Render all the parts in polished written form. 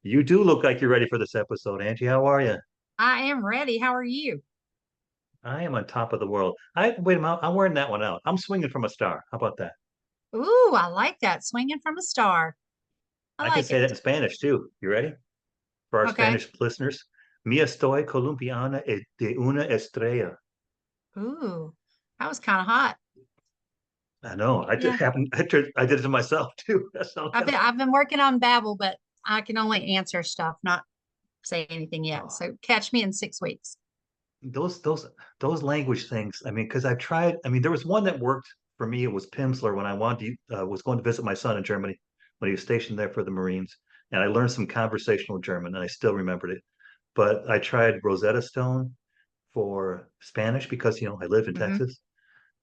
You do look like you're ready for this episode, Angie. How are you? I am ready. How are you? I am on top of the world. I wait a minute. I'm wearing that one out. I'm swinging from a star. How about that? Ooh, I like that. Swinging from a star. I I can like say that it. in Spanish too. You ready? For our Okay. Spanish listeners, mi estoy colombiana de una estrella. Ooh, that was kind of hot. I know. I just Yeah. happened. I did it to myself too. That's all. I've been working on Babel, but I can only answer stuff, not say anything yet. Oh, So catch me in 6 weeks. those language things. I mean, because I've tried. I mean, there was one that worked for me. It was Pimsleur when I wanted to, was going to visit my son in Germany when he was stationed there for the Marines, and I learned some conversational German, and I still remembered it. But I tried Rosetta Stone for Spanish because I live in Hmm. Texas.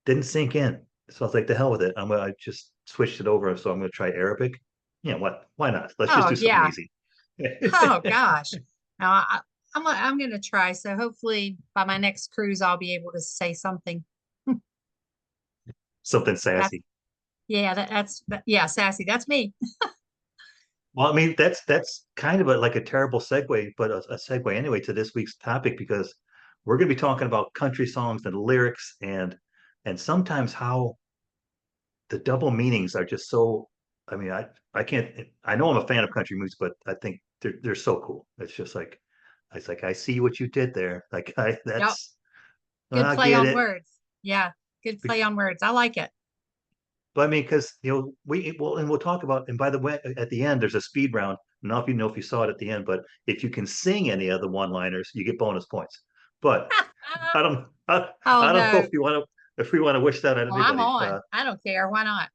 Didn't sink in, so I was like, "The hell with it." I just switched it over, so I'm gonna try Arabic. What? Why not? Let's just Oh do something yeah. easy. Oh gosh. Now I'm gonna try. So hopefully by my next cruise I'll be able to say something. Something That's sassy. yeah. Yeah. Sassy. That's me. Well, I mean, that's kind of like a terrible segue, but a segue anyway to this week's topic because we're going to be talking about country songs and lyrics and sometimes how the double meanings are just so. I mean, I can't. I know I'm a fan of country music, but I think they're so cool. It's like I see what you did there. Like I Yep. that's Good I play get on it. words. Yeah. Good play on words. I like it. But I mean, because we well, and we'll talk about. And by the way, at the end, there's a speed round. Not if you know if you saw it at the end, but if you can sing any of the one-liners, you get bonus points. But I don't, Oh I don't know no. if you want to, if we want to wish that on Well, I'm anybody. on. I don't care. Why not?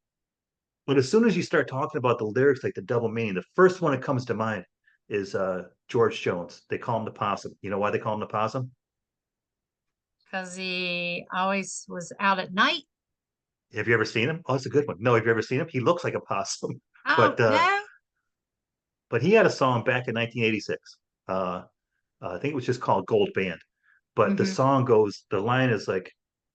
But as soon as you start talking about the lyrics, like the double meaning, the first one that comes to mind is George Jones. They call him the possum. You know why they call him the possum? Because he always was out at night. Have you ever seen him? Oh, it's a good one. No, have you ever seen him? He looks like a possum, Oh but no. he had a song back in 1986. I think it was just called Gold Band. But the Hmm. song goes, the line is like,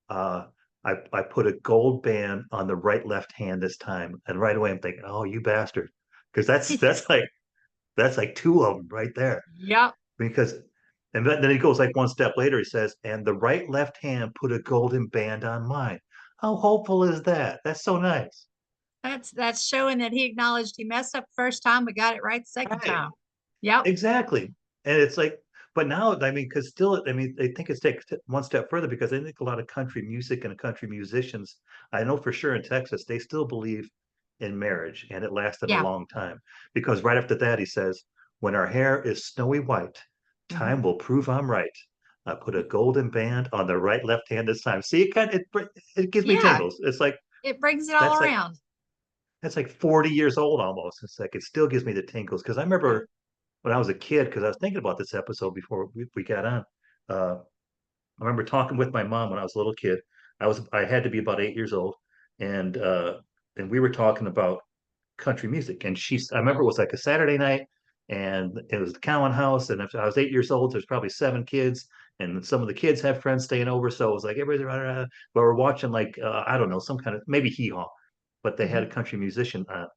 uh, I put a gold band on the right left hand this time, and right away I'm thinking, oh, you bastard, because that's like two of them right there. Yep. Because and then he goes like one step later, he says, and the right left hand put a golden band on mine. How hopeful is that? That's so nice. That's showing that he acknowledged he messed up first time but got it right the second Right. time. Yep. Exactly. And it's like, but now, I mean, because still, I mean, I think it's take one step further because I think a lot of country music and country musicians, I know for sure in Texas, they still believe in marriage and it lasted a Yeah. long time. Because right after that, he says, when our hair is snowy white, Hmm. time will prove I'm right. I put a golden band on the right left hand this time. See, it gives me Yeah. tingles. It's like, It brings it all that's like, around. that's like 40 years old almost. It's like, it still gives me the tingles because I Yeah. remember when I was a kid, because I was thinking about this episode before we got on. Uh, I remember talking with my mom when I was a little kid. I had to be about 8 years old, and we were talking about country music. And I remember it was like a Saturday night, and it was the Cowan House. And if I was 8 years old, there's probably seven kids, and some of the kids have friends staying over. So it was like everybody's around, but we're watching like I don't know, some kind of maybe hee haw, but they had a Hmm. country musician on.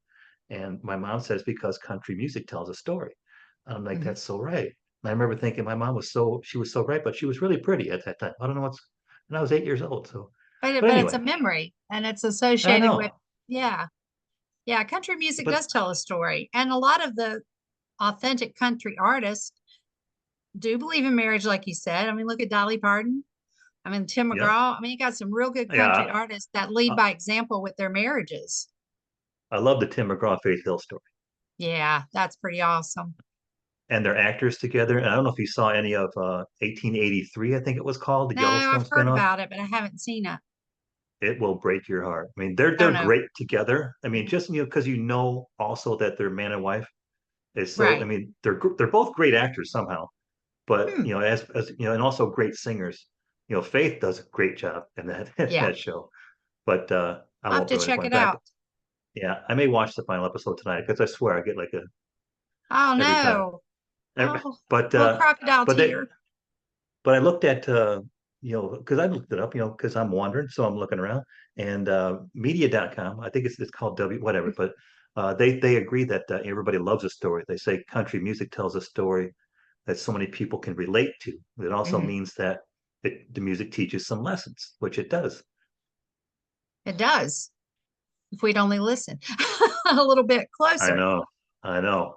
And my mom says, because country music tells a story. I'm like, Hmm. that's so right. And I remember thinking my mom she was so right, but she was really pretty at that time. I don't know and I was 8 years old. So, but But it's a anyway, memory and it's I associated with, know. yeah. Yeah. Country music But does tell a story. And a lot of the authentic country artists do believe in marriage, like you said. I mean, look at Dolly Parton. I mean, Tim yeah, McGraw. I mean, you got some real good country yeah, artists that lead I, by example with their marriages. I love the Tim McGraw Faith Hill story. Yeah, that's pretty awesome. And they're actors together. And I don't know if you saw any of 1883, I think it was called, the No, I've Yellowstone heard spinoff. about it, but I haven't seen it. It will break your heart. I mean, they're Oh they're no. great together. I mean, Mhm. just because also that they're man and wife is so. I Right. mean, they're both great actors somehow. But Hmm. as and also great singers. Faith does a great job in that in Yeah. that show. But I I'll have won't to ruin it check for you. In it fact, out. yeah, I may watch the final episode tonight because I swear I get like a Oh every time. no. Oh, But little crocodile but they tear. but I looked at because I looked it up, because I'm wondering, so I'm looking around and media.com. I think it's called W whatever, but They agree that everybody loves a story. They say country music tells a story that so many people can relate to. It also Mhm. means that the music teaches some lessons, which it does. It does, if we'd only listen a little bit I closer. know, I know.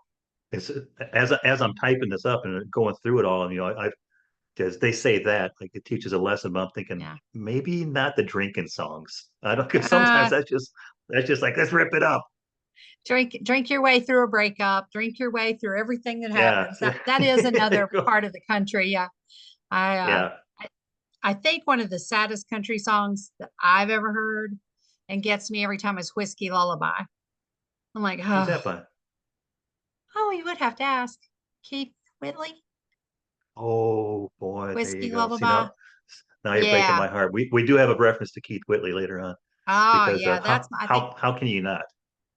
It's as I'm typing this up and going through it all, and I as they say that like it teaches a lesson, but I'm thinking Yeah. maybe not the drinking songs. I don't because sometimes Uh, that's just like let's rip it up. drink your way through a breakup, drink your way through everything that Yeah, happens. That is another Go- part of the country. Yeah. I uh yeah. I, I think one of the saddest country songs that I've ever heard and gets me every time is Whiskey Lullaby. I'm like, Who's oh, that by? oh, you would have to ask Keith Whitley, Oh boy, there you Whiskey go. See Lullaby. now you're breaking Yeah. my heart. We do have a reference to Keith Whitley later on Oh, because yeah, how I think, how how can you not?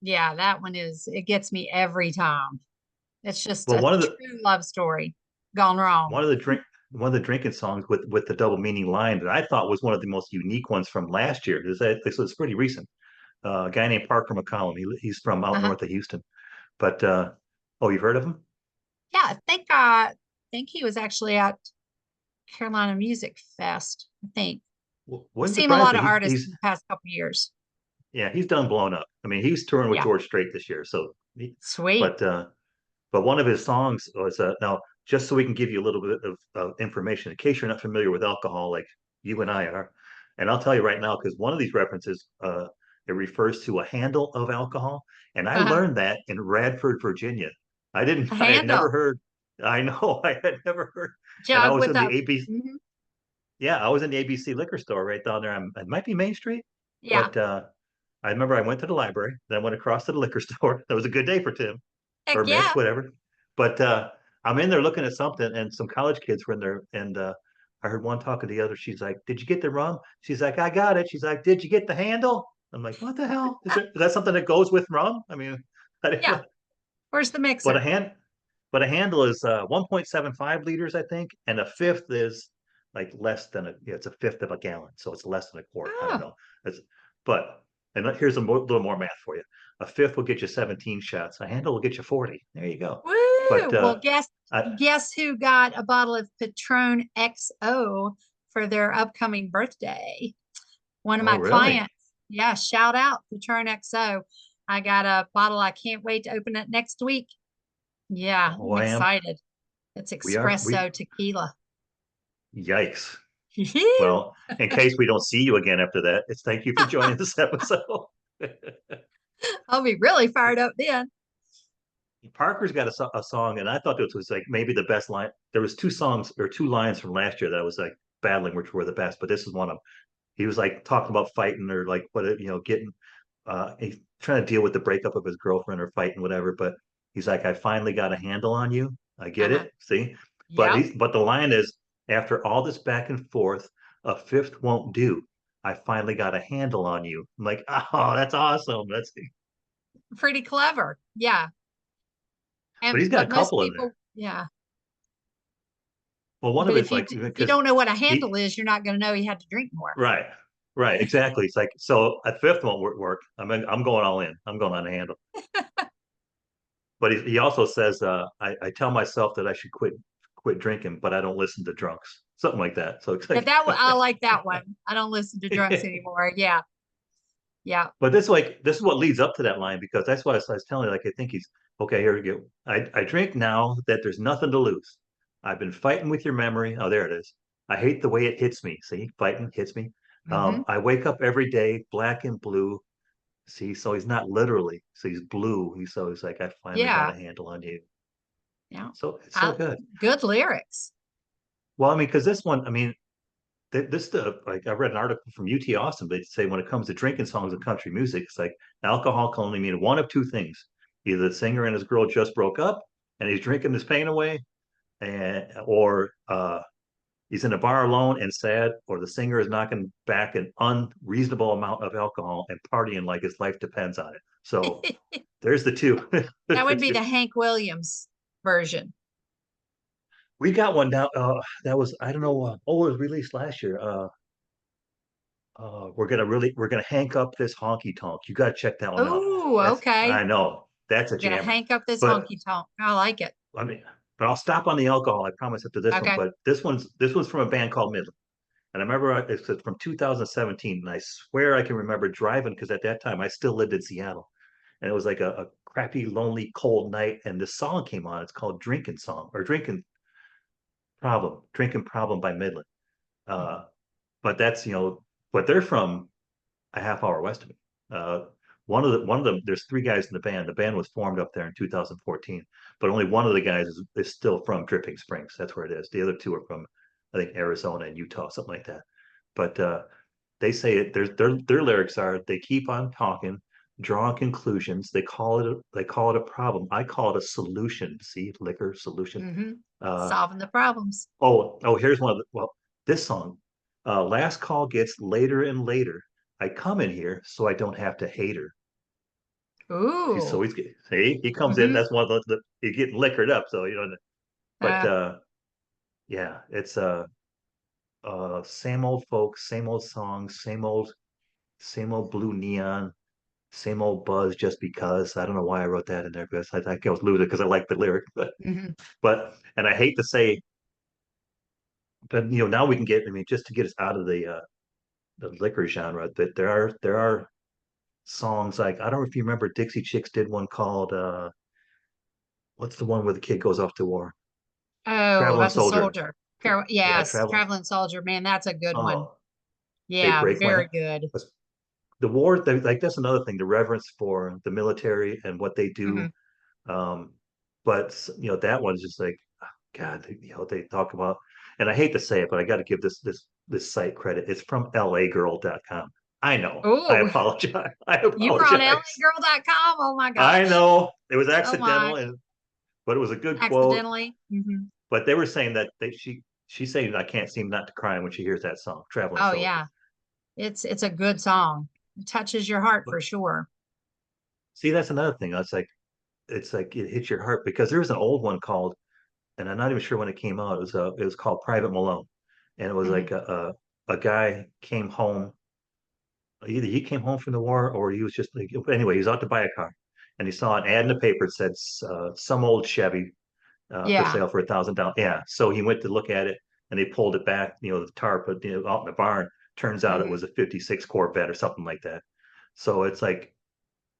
yeah, that one is, it gets me every time. It's just Well, a true love story gone wrong. one of the drink one of the drinking songs with the double meaning line that I thought was one of the most unique ones from last year. This was pretty recent. A guy named Parker McCollum. He's from out Uh-huh. north of Houston. But oh, you've heard of him? Yeah, think he was actually at Carolina Music Fest. I think I've Wouldn't seen a surprise lot me. of He's artists he's in the past couple years. yeah, he's done blown up. I mean, he's touring with Yeah, George Strait this year. sweet. But one of his songs was now just so we can give you a little bit of information in case you're not familiar with alcohol like you and I are. And I'll tell you right now because one of these references it refers to a handle of alcohol, and I Uh-huh. learned that in Radford, Virginia. A I had never handle heard. I know I had never heard, and I jug was with in the a, ABC. mhm. Yeah, I was in the ABC liquor store right down there. It might be Main Street, Yeah, but I remember I went to the library, then I went across to the liquor store. That was a good day for Tim heck or Mitch, yeah, whatever. But I'm in there looking at something, and some college kids were in there, and I heard one talking to the other. She's like, "Did you get the rum?" She's like, "I got it." She's like, "Did you get the handle?" I'm like, "What the hell? Is that something that goes with rum?" I mean, I didn't yeah. know. Where's the But a mixer? hand, but a handle is 1.75 liters, I think, and a fifth is like less than it's a fifth of a gallon, so it's less than a quart. I don't Oh, know. It's, but and here's little more math for you. A fifth will get you 17 shots. A handle will get you 40. There you go. But woo! Well, I, guess who got a bottle of Patron XO for their upcoming birthday? One of oh my really? clients. Yeah, shout out Patron XO. I got a bottle. I can't wait to open it next week. Yeah, Oh, I'm I am. excited. It's We espresso tequila. yikes. Well, in case we don't see you again after that, it's thank you for joining this episode. I'll be really fired up then. Parker's got a song, and I thought this was like maybe the best line. There was two songs or two lines from last year that I was like battling which were the best, but this is one of them. He was like talking about fighting or like getting he's trying to deal with the breakup of his girlfriend or fighting whatever, but he's like, I finally got a handle on you. I get Uh-huh. it. See? Yep. But the line is after all this back and forth, a fifth won't do. I finally got a handle on you. I'm like, oh, that's awesome. That's Pretty clever. Yeah. but And he's got a but most couple in there. people, yeah. Well, one of But it's like if you because don't know what a handle he is, you're not going to know you had to drink more. right, right, exactly. It's like so a fifth won't work. I'm going all in. I'm going on a handle. But he also says, I tell myself that I should quit drinking, but I don't listen to drunks. Something like that. So it's Yeah, like, I like that one. I don't listen to drunks anymore. Yeah. Yeah. but this is what leads up to that line because that's why I was telling you, like, I think he's okay. Here we go. I drink now that there's nothing to lose. I've been fighting with your memory. Oh, there it is. I hate the way it hits me. See, fighting hits me. Hmm. I wake up every day black and blue. See, so he's not literally. So he's blue. He's like, I finally got Yeah. a handle on you. Yeah. So it's so I, good. good lyrics. Well, I mean, because this one, I mean, this like I read an article from UT Austin. They say when it comes to drinking songs and country music, it's like alcohol can only mean one of two things: either the singer and his girl just broke up and he's drinking his pain away, and or he's in a bar alone and sad, or the singer is knocking back an unreasonable amount of alcohol and partying like his life depends on it. So there's the two. That There's the would be two. the Hank Williams version. We got one now. That was I don't know. Oh, it was released last year. we're gonna hank up this honky tonk. You got to check that one out. Oh, That's okay. I know that's a We're gonna jammer. hank up this But honky tonk. I like it. I mean, but I'll stop on the alcohol. I promise after this one. Okay. But this one's from a band called Midland, and I remember it's from 2017, and I swear I can remember driving because at that time I still lived in Seattle, and it was like a crappy, lonely, cold night, and this song came on. It's called "Drinking Song" or "Drinking Problem" by Midland. Mhm. Uh, but that's but they're from a half hour west of me. Uh, one of them, there's three guys in the band. The band was formed up there in 2014, but only one of the guys is still from Dripping Springs. That's where it is. The other two are from, I think, Arizona and Utah, something like that. But they say it. Their lyrics are they keep on talking, drawing conclusions. They call it a problem. I call it a solution. See, liquor solution. Mm-hmm. Uh, Solving the problems. here's one of the, well, this song. Last call gets later and later. I come in here so I don't have to hate her. So Ooh. he comes in. Mm-hmm. That's one of he's getting liquored up. So but Uh, yeah, it's same old folks, same old songs, same old blue neon, same old buzz. Just because I don't know why I wrote that in there because I think I was losing because I like the lyric, mhm. and I hate to say, but now we can get. I mean, just to get us out of the liquor genre, that there are songs like I don't know if you remember Dixie Chicks did one called what's the one where the kid goes off to war? Oh, Traveling about the Soldier. soldier. Yeah, Yes, travel. traveling soldier. Man, that's a good one. Oh, they Yeah, break my very heart. good. The war, like that's another thing, the reverence for the military and what they do. Hmm. Um, but that one's just like, God, they talk about, and I hate to say it, but I got to give this site credit. It's from lagirl.com. I know. I Oh, apologize. I you were on apologize. LAgirl.com. Oh my I gosh. know it was Oh my. accidental, but it was a good quote. Accidentally. Hmm. But they were saying that she's saying I can't seem not to cry when she hears that song, Traveling Oh Soldier. yeah. It's a good song. It touches your heart But for sure. see, that's another thing. It's like it hits your heart because there was an old one called, and I'm not even sure when it came out. It was called Private Malone, and it was Hmm. like a guy came home. Either he came home from the war or he was just like, anyway, he was out to buy a car, and he saw an ad in the paper that said some old Chevy for Yeah. sale for $1,000. Yeah. So he went to look at it and they pulled it back, the tarp out in the barn. Turns out it Hmm. was a 56 Corvette or something like that. So it's like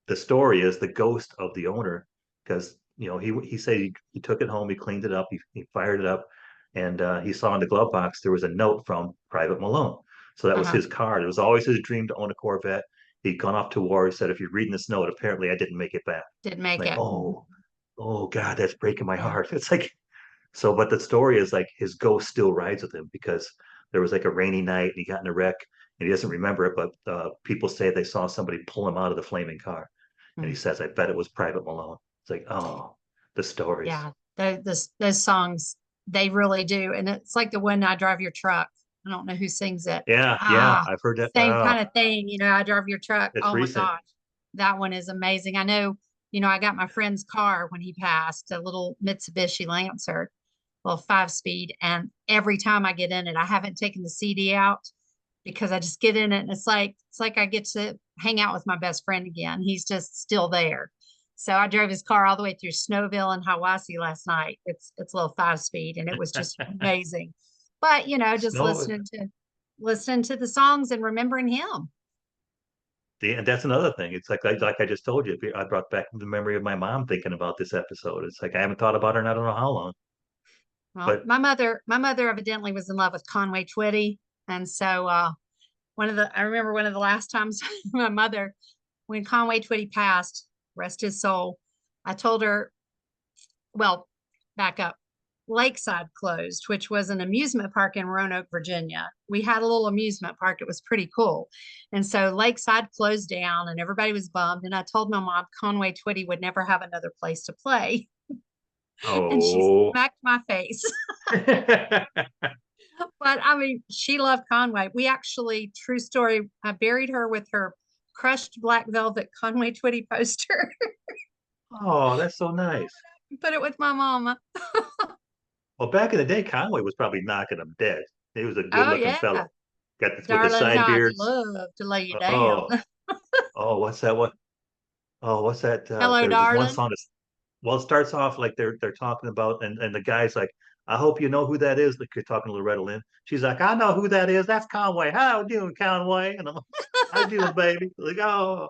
the story is the ghost of the owner because, he said he took it home, he cleaned it up, he fired it up, and he saw in the glove box there was a note from Private Malone. So that was Uh-huh. his card. It was always his dream to own a Corvette. He'd gone off to war. He said, if you're reading this note, apparently I didn't make it back. Didn't make Like, it. oh God, that's breaking my Yeah. heart. It's like so, but the story is like his ghost still rides with him because there was like a rainy night and he got in a wreck and he doesn't remember it, but people say they saw somebody pull him out of the flaming car. And he Mm. says, I bet it was Private Malone. It's like, oh, the stories. Yeah. Those songs, they really do. And it's like the one I Drive Your Truck. I don't know who sings it. Yeah, yeah, Ah, I've heard that. same kind of thing. I Drive Your Truck. It's Oh my recent. gosh. That one is amazing. I know, I got my friend's car when he passed, a little Mitsubishi Lancer, well, 5 speed. And every time I get in it, I haven't taken the CD out because I just get in it and it's like I get to hang out with my best friend again. He's just still there. So I drove his car all the way through Snowville and Hiwassee last night. It's a little 5 speed and it was just amazing. But just Snow. listening to the songs and remembering him. And that's another thing. It's like I just told you, I brought back the memory of my mom thinking about this episode. It's like I haven't thought about her in I don't know how long. Well, But my mother evidently was in love with Conway Twitty. And so I remember one of the last times my mother, when Conway Twitty passed, rest his soul, I told her, well, back up. Lakeside closed, which was an amusement park in Roanoke, Virginia. We had a little amusement park. It was pretty cool. And so Lakeside closed down and everybody was bummed. And I told my mom Conway Twitty would never have another place to play. And she oh, smacked my face. But I mean, she loved Conway. We actually, true story, I buried her with her crushed black velvet Conway Twitty poster. oh, that's so nice. Put it with my mama. Well, back in the day, Conway was probably knocking them dead. He was a Oh good-looking yeah. fellow. got this with the Darling, side how I'd beards. love to lay you down. Oh, oh, what's that? What's that? Hello, There's this one darling. song that's well, it starts off like they're talking about, and the guy's like, I hope you know who that is. Like you're talking to Loretta Lynn. She's like, I know who that is. That's Conway. How you doing, Conway? And I'm like, how you doing, baby? Like, oh,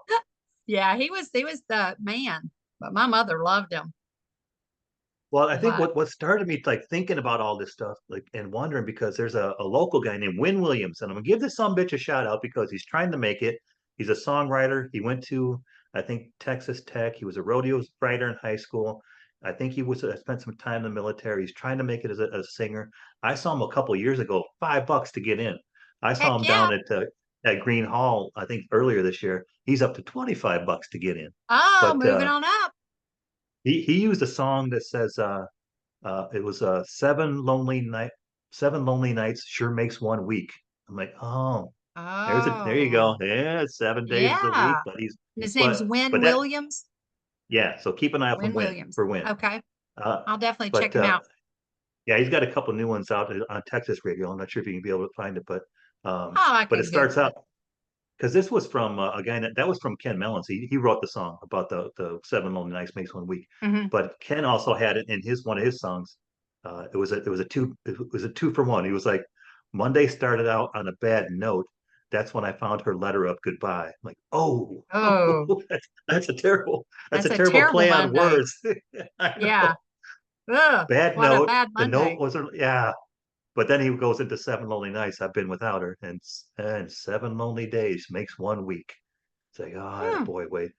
Yeah, he was the man, but my mother loved him. well, I think But what started me like thinking about all this stuff, like and wondering because there's a local guy named Win Williams, and I'm gonna give this some bitch a shout out because he's trying to make it. He's a songwriter. He went to, I think, Texas Tech. He was a rodeo writer in high school. I think he was spent some time in the military. He's trying to make it as a singer. I saw him a couple of years ago, $5 to get in. I saw heck him yeah. down at Green Hall, I think earlier this year. He's up to $25 to get in. Oh, But moving on up. he used a song that says it was seven lonely nights sure makes one week. I'm like, oh, there you Oh, go. Yeah, 7 days a week, yeah. but he's And his name's but Win but that Williams. yeah. So keep an eye out for Win Win Williams. for Win. Okay. Uh, I'll definitely check but him out. yeah, he's got a couple new ones out on Texas radio. I'm not sure if you can be able to find it, Oh, I but it can starts Google out it. because this was from a guy that was from Ken Mellons. He wrote the song about the seven lonely nights makes one week. Hmm. But Ken also had it in his one of his songs. It was a two for one. He was like, Monday started out on a bad note. That's when I found her letter of goodbye. I'm like, oh, Oh, that's that's a a terrible terrible play on Monday. words. I Yeah. know. Ugh, Bad what a note. bad The note Monday. was yeah. But then he goes into seven lonely nights I've been without her, and seven lonely days makes one week. It's like, oh, Hmm. boy, Wade.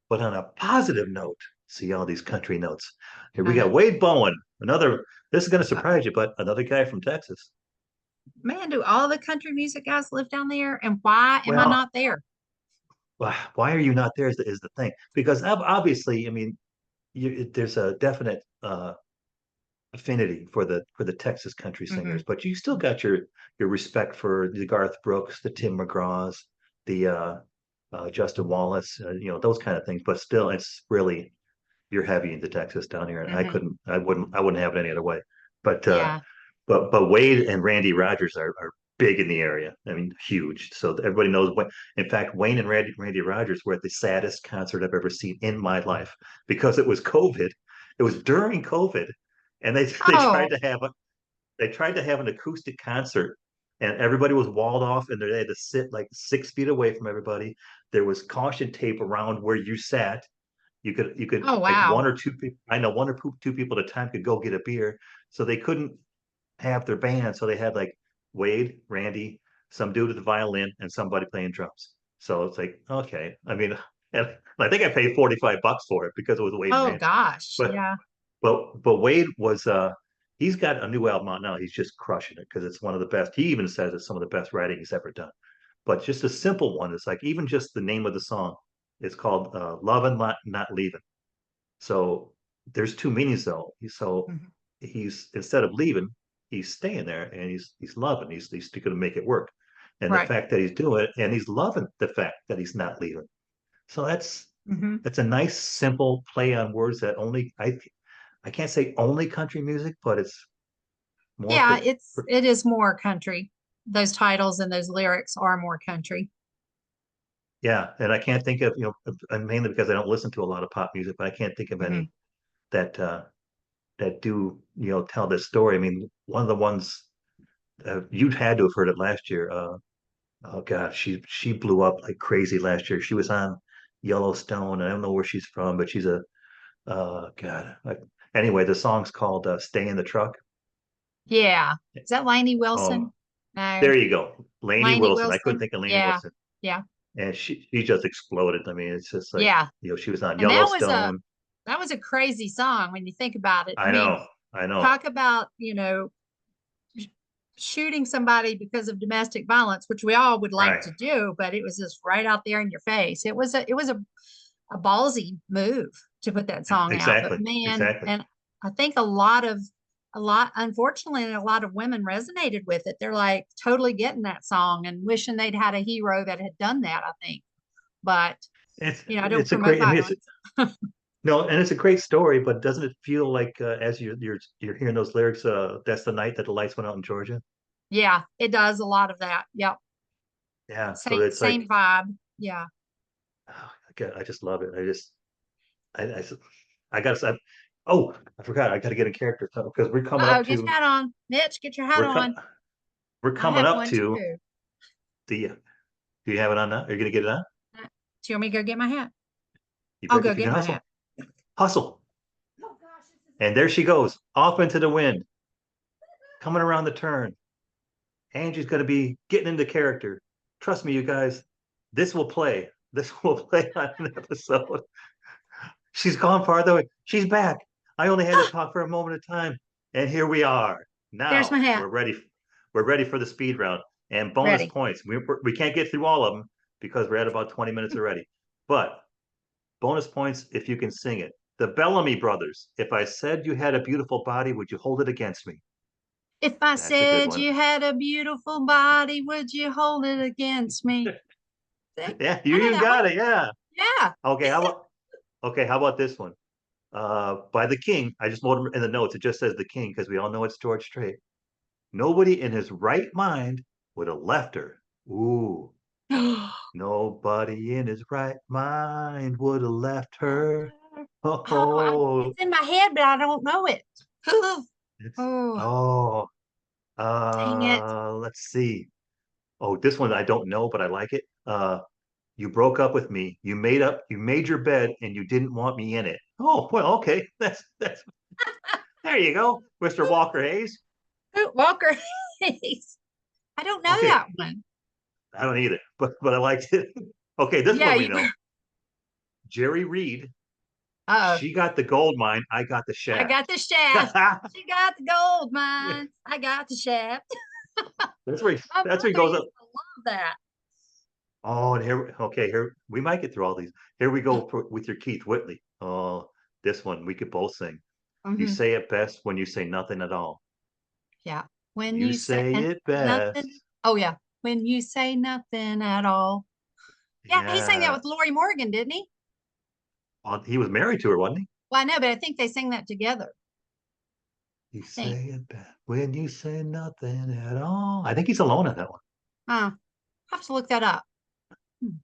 But on a positive note, see all these country notes. Here we Uh-huh. got Wade Bowen, another. This is going to Uh, surprise you, but another guy from Texas. Man, do all the country music guys live down there? And why am I Well, not there? why are you not there? Is the thing because obviously, I mean, there's a definite affinity for the Texas country Hmm. singers, but you still got your respect for the Garth Brooks, the Tim McGraws, the Justin Wallace, those kind of things. But still, it's really you're heavy into Texas down here, and Hmm. I wouldn't have it any other way. But Yeah. Wade and Randy Rogers are big in the area. I mean, huge. So everybody knows. In fact, Wayne and Randy Rogers were at the saddest concert I've ever seen in my life because it was COVID. It was during COVID, and they Oh, tried to have an acoustic concert, and everybody was walled off, and they had to sit like 6 feet away from everybody. There was caution tape around where you sat. You could oh, like wow. one or two people. I know one or two people at a time could go get a beer, so they couldn't have their band. So they had like Wade, Randy, some dude with the violin, and somebody playing drums. So it's like okay. I mean, and I think I paid $45 for it because it was Wade and Oh, Randy. gosh. But Yeah. Wade was he's got a new album out now. He's just crushing it because it's one of the best. He even says it's some of the best writing he's ever done. But just a simple one. It's like even just the name of the song. It's called "Love and Not Leaving." So there's two meanings though. Mhm. He's instead of leaving, he's staying there and he's loving. He's going to make it work. And the Right. fact that he's doing it and he's loving the fact that he's not leaving. So Hmm. that's a nice simple play on words that only I can't say only country music, but it's more Yeah, it is more country. Those titles and those lyrics are more country. yeah. And I can't think of mainly because I don't listen to a lot of pop music, but I can't think of Hmm. any that that do tell this story. I mean, one of the ones you'd had to have heard it last year. Oh God, she blew up like crazy last year. She was on Yellowstone. I don't know where she's from, but she's a God. Anyway, the song's called "Stay in the Truck." Yeah. Is that Lainey Oh, Wilson? No. there you go, Lainey Lainey Wilson. I couldn't Wilson? think of Lainey Yeah. Wilson, Yeah. and she just exploded. I mean, it's just like Yeah. she was on And Yellowstone. that was a crazy song when you think about it. I I mean, know, I know, talk about, sh- shooting somebody because of domestic violence, which we all would like right? to do, but it was just right out there in your face. It was a ballsy move to put that song out. But Exactly, man, exactly. and I think unfortunately, a lot of women resonated with it. They're like totally getting that song and wishing they'd had a hero that had done that, I think. But, I don't It's a promote great. I mean, it's violence. no, and it's a great story, but doesn't it feel like as you're hearing those lyrics, that's the night that the lights went out in Georgia? Yeah, it does a lot of that. Yep. Yeah. So Same it's same like, vibe. Yeah. oh, I just love it. I, I gotta say, oh, I forgot. I gotta get a character because Uh-oh, get your hat on. Mitch, get your hat we're co on. we're I coming have up one to too. the. Do you have it on now? Are you gonna get it on? Do you want me to go get my hat? You I'll bet go if you get can my hustle, hat. hustle. Oh gosh, this is And there she goes, off into the wind, coming around the turn. Angie's gonna be getting into character. Trust me, you guys. This will play. This will play on an episode. She's gone farther away. She's back. I only had to talk for a moment of time, and here we are. there's my Now hat. we're ready. We're ready for the speed round and bonus Ready. points. We can't get through all of them because we're at about 20 minutes already. But bonus points if you can sing it. The Bellamy Brothers. If I said you had a beautiful body, would you hold it against me? If I That's a good said one. you had a beautiful body, would you hold it against me? See? Yeah, you I know even that one. got it. Yeah. Yeah. Okay. How about this one? By the King. I just wrote in the notes. It just says the King because we all know it's George Strait. Nobody in his right mind would have left her. Ooh, nobody in his right mind would have left her. Oh, It's in my head, but I don't know it. it's Oh, oh. dang it. Let's see. Oh, this one I don't know, but I like it. You broke up with me. You made your bed, and you didn't want me in it. Oh, well, okay. That's there you go, Mr. Walker Hayes. Walker Hayes. I don't know Okay, that one. I don't either, but I liked it. Okay, this Yeah, one we you. know. Jerry Reed. Oh, She got the gold mine. I got the I shaft. got the shaft. She got the gold mine. I got the shaft. My That's where he mother goes used up. to love that. Oh, and here we might get through all these. Here we go with your Keith Whitley. Oh, this one we could both sing. You Hmm. say it best when you say nothing at all. Yeah. When You you say say it best. nothing. Oh, yeah. When you say nothing at all. Yeah, he sang that Yeah. with Lori Morgan, didn't he? Well, he was married to her, wasn't he? Well, I know, but I think they sang that together. You I think. say it best when you say nothing at all. I think he's alone on that one. Huh. Have to look that up. Hmm.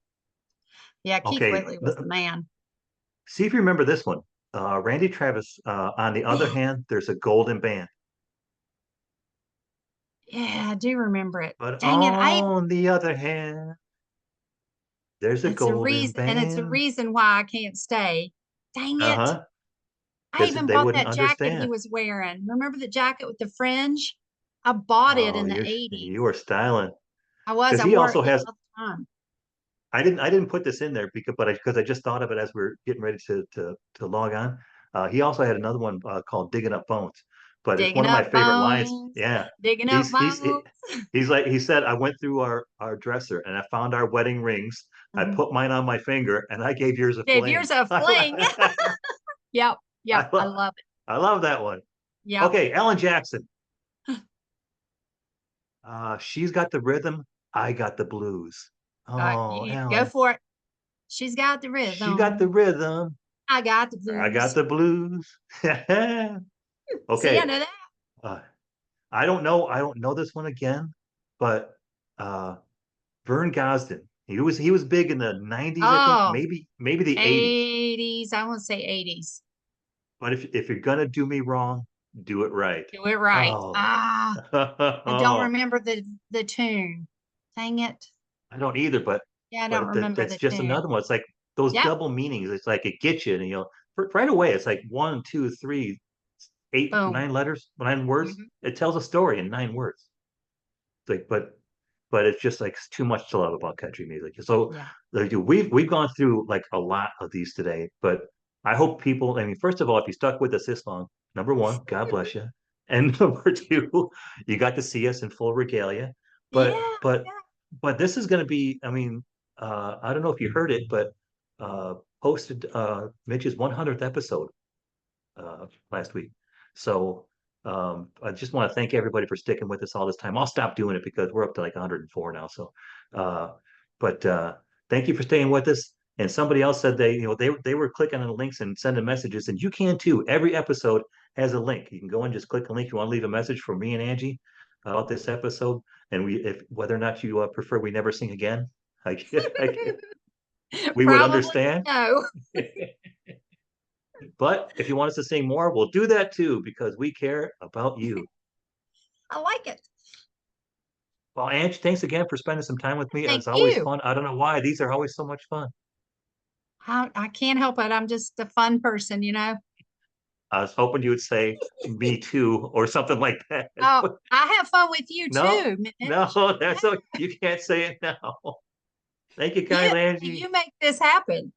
Yeah, Keith Okay, Whitley was the man. see if you remember this one. Randy Travis. On the other Yeah, hand, there's a golden band. yeah, I do remember it. But Dang it. on the other hand, there's a It's a golden reason, and it's a band. reason why I can't stay. Dang it. Uh-huh. I Because even they bought wouldn't that jacket he understand. was wearing. Remember the jacket with the fringe? I bought it Oh, in the you 80s. were styling. I Because he wore also it has. all the time. I didn't put this in there because I just thought of it as we are getting ready to log on. He also had another one called "Digging Up Bones," but it's one Digging of my up favorite lines. bones, Yeah, digging up he's he's bones. he's like he said, I went through our dresser and I found our wedding rings. I Mhm. put mine on my finger and I gave yours a Dave, fling. yours a fling. Yep, yep. I I love love it. I love that one. Yep. Okay, Alan Jackson. She's got the rhythm. I got the blues. Oh, You go Alan, for it. She's got the she got the rhythm. rhythm. I got the I got blues. the blues. See, I Okay. know that. Uh, I don't know this one again, but uh, Vern Gosdin. He was big in the 90s, I think, Oh, maybe the 80s. 80s. I want to say 80s. But if you're gonna do me wrong, do it right. Do it right. Oh. Ah, I don't Oh, remember the tune. Dang it. I don't either, Yeah, I don't remember that's the just tune. another one. It's like those Yep. double meanings. It's like it gets you, and right away. It's like one, two, three, eight, Boom. 9 letters, 9 words. Hmm. It tells a story in 9 words. It's like, but it's just like too much to love about country music. So Yeah. like, we've gone through like a lot of these today, but I hope people. I mean, first of all, if you stuck with us this long, number one, God bless you, and number two, you got to see us in full regalia. Yeah. But this is going to be. I mean, I don't know if you heard it, but posted Mitch's 100th episode last week. So I just want to thank everybody for sticking with us all this time. I'll stop doing it because we're up to like 104 now. So, uh, but thank you for staying with us. And somebody else said they were clicking on the links and sending messages, and you can too. Every episode has a link. You can go and just click a link. You want to leave a message for me and Angie. about this episode, and if whether or not you prefer we never sing again, we would Probably understand. no. But if you want us to sing more, we'll do that too because we care about you. I like it. Well, Ange, thanks again for spending some time with me. Thank It's always you. fun. I don't know why these are always so much fun. I can't help it. I'm just a fun person, you know. I was hoping you would say me too or something like that. Oh, But I have fun with you no, too, no, Mitch. that's okay. You can't say it now. Thank you, You kind Angie. you make this happen.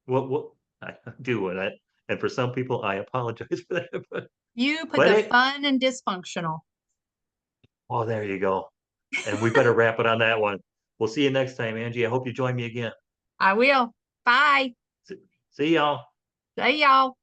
What I do it, and for some people, I apologize for that. You put But the it, fun and dysfunctional. oh, there you go. And we better wrap it on that one. We'll see you next time, Angie. I hope you join me again. I will. Bye. See y'all. See y'all.